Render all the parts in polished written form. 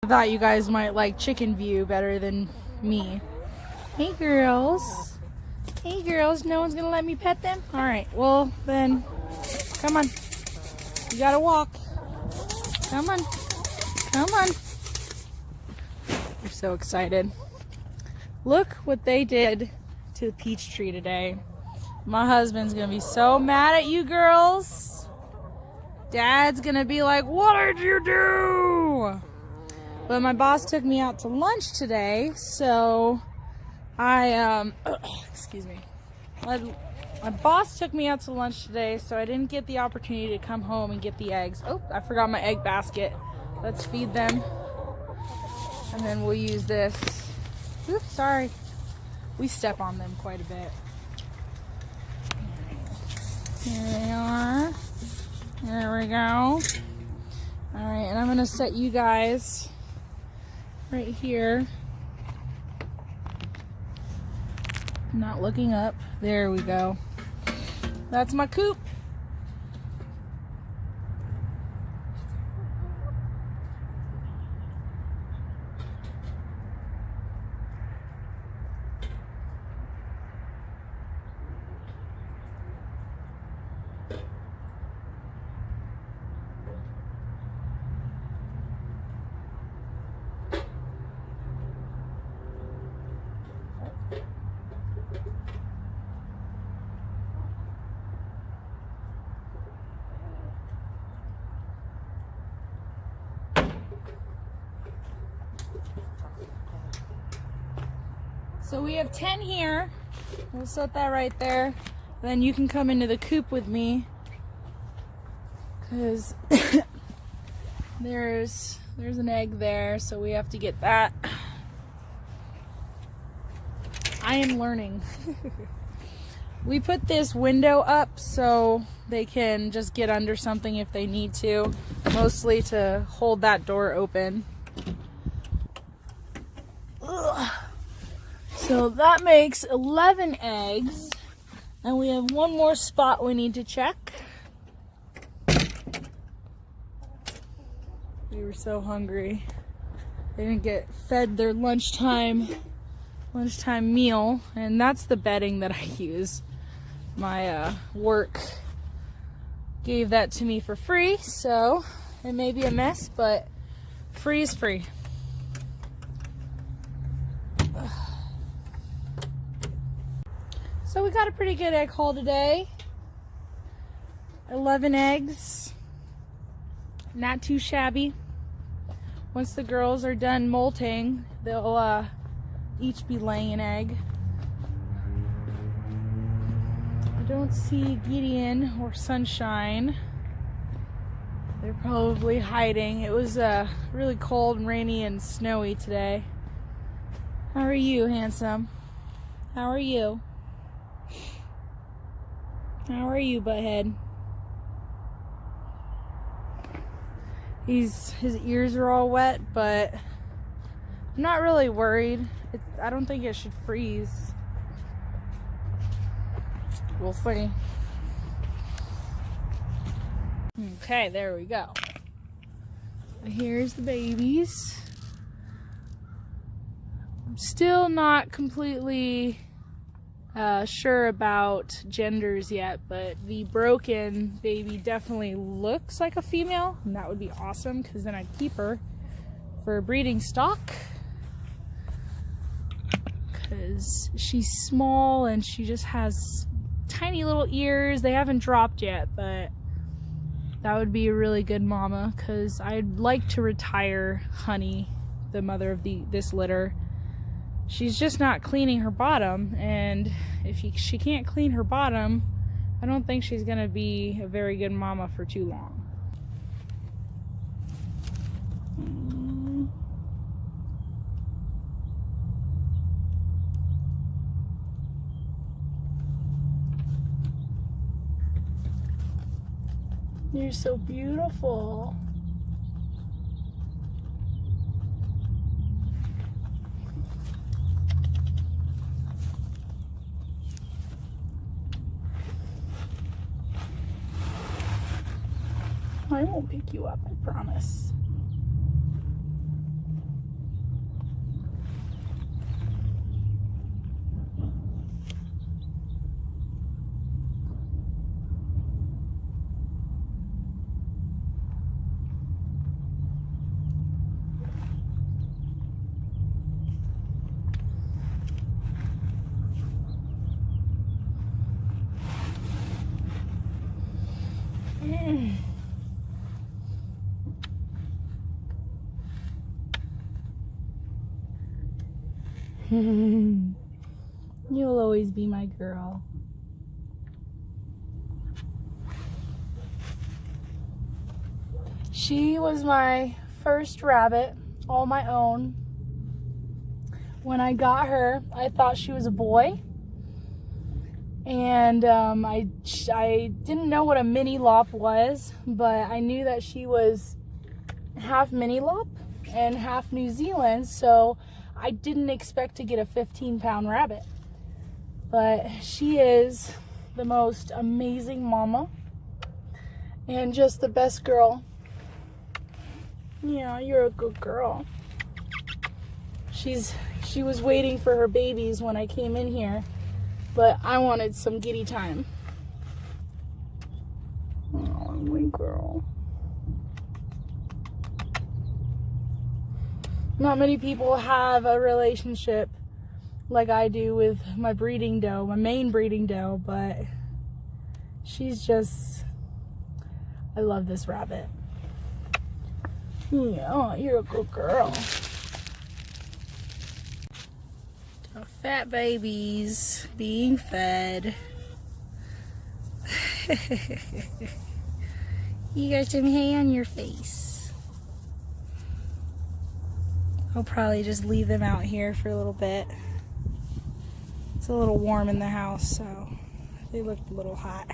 I thought you guys might like chicken view better than me. Hey girls. Hey girls, no one's gonna let me pet them? Alright, well then, come on. You gotta walk. Come on. Come on. They're so excited. Look what they did to the peach tree today. My husband's gonna be so mad at you girls. Dad's gonna be like, what did you do? But my boss took me out to lunch today, so excuse me. My boss took me out to lunch today, so I didn't get the opportunity to come home and get the eggs. Oh, I forgot my egg basket. Let's feed them. And then we'll use this. Oops, sorry. We step on them quite a bit. Here they are. There we go. Alright, and I'm going to set you guys right here. Not looking up. There we go. That's my coop. So we have 10 here. We'll set that right there. Then you can come into the coop with me, because there's an egg there, so we have to get that. I am learning. We put this window up so they can just get under something if they need to, mostly to hold that door open. Ugh. So that makes 11 eggs, and we have one more spot we need to check. We were so hungry. They didn't get fed their lunchtime meal, and that's the bedding that I use. My work gave that to me for free, so it may be a mess, but free is free. So we got a pretty good egg haul today. 11 eggs. Not too shabby. Once the girls are done molting, they'll each be laying an egg. I don't see Gideon or Sunshine. They're probably hiding. It was really cold and rainy and snowy today. How are you, handsome? How are you? How are you, butthead? His ears are all wet, but I'm not really worried. I don't think it should freeze. We'll see. Okay, there we go. Here's the babies. I'm still not completely sure about genders yet, but the broken baby definitely looks like a female, and that would be awesome because then I'd keep her for breeding stock, because she's small and she just has tiny little ears. They haven't dropped yet, but that would be a really good mama, because I'd like to retire Honey, the mother of this litter. She's just not cleaning her bottom, and if she can't clean her bottom, I don't think she's going to be a very good mama for too long. You're so beautiful. I won't pick you up, I promise. You'll always be my girl. She was my first rabbit, all my own. When I got her, I thought she was a boy. And I didn't know what a mini lop was, but I knew that she was half mini lop and half New Zealand, so I didn't expect to get a 15-pound rabbit. But she is the most amazing mama and just the best girl. Yeah, you're a good girl. She was waiting for her babies when I came in here, but I wanted some Giddy time. Oh, my girl. Not many people have a relationship like I do with my breeding doe, my main breeding doe, but she's just, I love this rabbit. Yeah, you're a good girl. The fat babies being fed. You got some hay on your face. I'll probably just leave them out here for a little bit. It's a little warm in the house, so they look a little hot.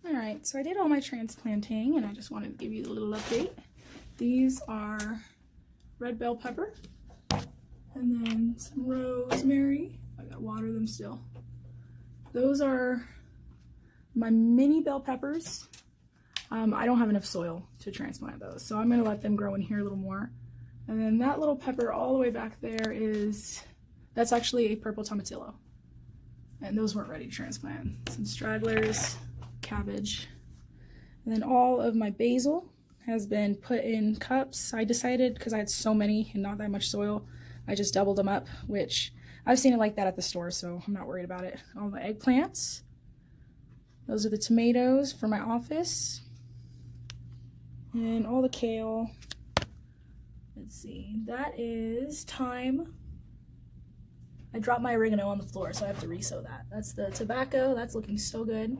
Alright, so I did all my transplanting and I just wanted to give you a little update. These are red bell pepper and then some rosemary. I gotta water them still. Those are my mini bell peppers. I don't have enough soil to transplant those, so I'm gonna let them grow in here a little more. And then that little pepper all the way back there that's actually a purple tomatillo. And those weren't ready to transplant. Some stragglers, cabbage, And then all of my basil has been put in cups. I decided, because I had so many and not that much soil, I just doubled them up, which I've seen it like that at the store, so I'm not worried about it. All the eggplants. Those are the tomatoes for my office. And all the kale. Let's see, that is thyme. I dropped my oregano on the floor, so I have to re-sow that. That's the tobacco. That's looking so good.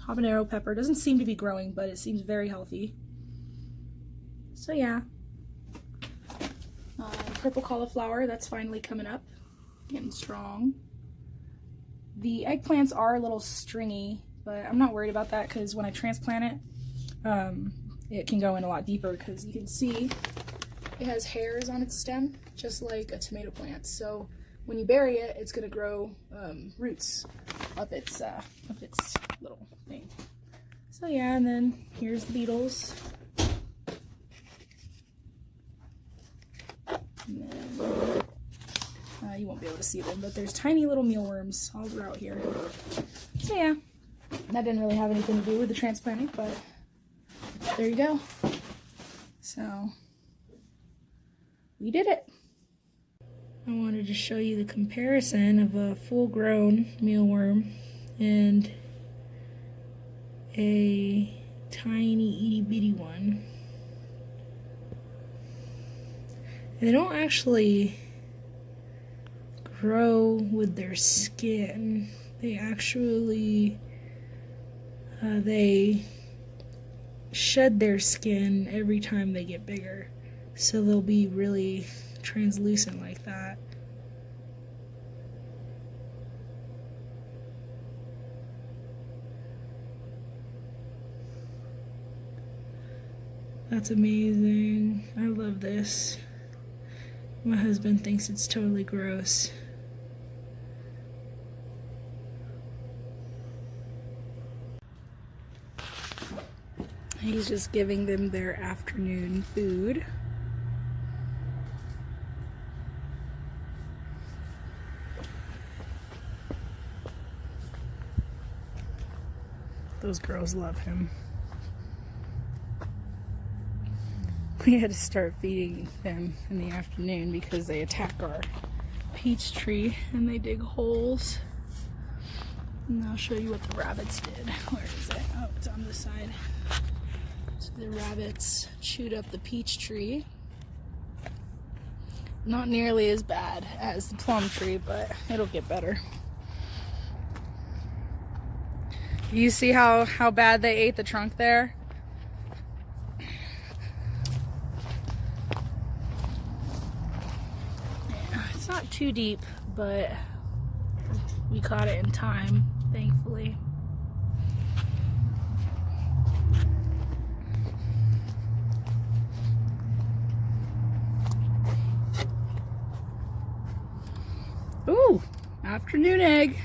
Habanero pepper. Doesn't seem to be growing, but it seems very healthy. So yeah. Purple cauliflower. That's finally coming up. Getting strong. The eggplants are a little stringy, but I'm not worried about that because when I transplant it, it can go in a lot deeper because you can see it has hairs on its stem, just like a tomato plant. So when you bury it, it's gonna grow roots up its little thing. So yeah, and then here's the beetles. And then, you won't be able to see them, but there's tiny little mealworms all throughout here. So yeah, that didn't really have anything to do with the transplanting, but there you go. So we did it. I wanted to show you the comparison of a full-grown mealworm and a tiny itty-bitty one. They don't actually grow with their skin. They actually they shed their skin every time they get bigger, so they'll be really translucent like that. That's amazing. I love this. My husband thinks it's totally gross. He's just giving them their afternoon food. Those girls love him. We had to start feeding them in the afternoon because they attack our peach tree and they dig holes. And I'll show you what the rabbits did. Where is it? Oh, it's on this side. So the rabbits chewed up the peach tree. Not nearly as bad as the plum tree, but it'll get better. You see how bad they ate the trunk there? Yeah, it's not too deep, but we caught it in time, thankfully. Ooh, afternoon egg.